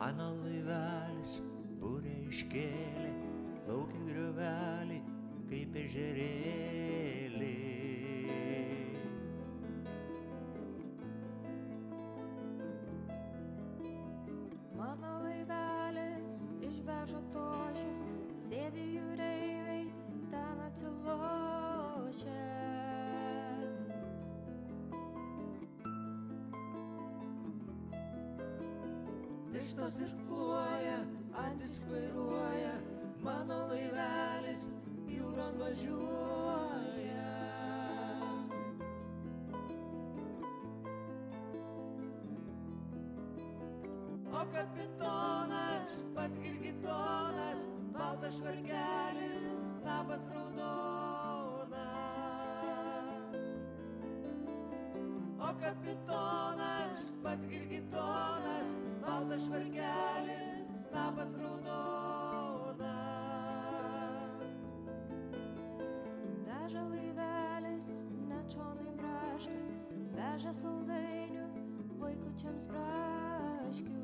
Mano laivelis būrė iškėlė, plaukia griovelį kaip ežerėlį. Mano laivelis iš Beržo tošies, sėdi jūreiviai ten atsilošia. Vištos irkluoja, antis vairuoja, mano laivelis jūron važiuoja. O kapitonas, pats girgitonas, baltas švarkelis, snapas raudona. O kapitonas, pats girgitonas, baltas švarkelis, snapas raudona. Veža laivelis, net šonai braška, veža saldainių, vaikučiams braškių.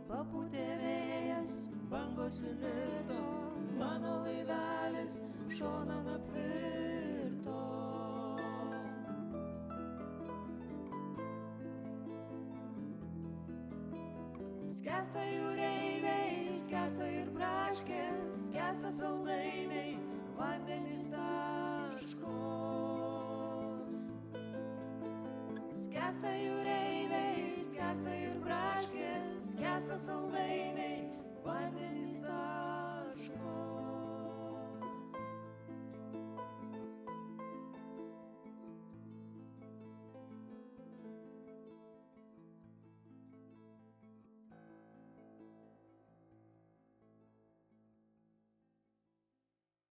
Papūtė vėjas, bangos įnirto, mano laivelis šonan apvirto. Skęsta jūreiviai, skęsta ir braškės, skęsta saldainiai, vandenys taškos. Skęsta jūreiviai, skęsta ir braškės, skęsta saldainiai, vandenys taškos.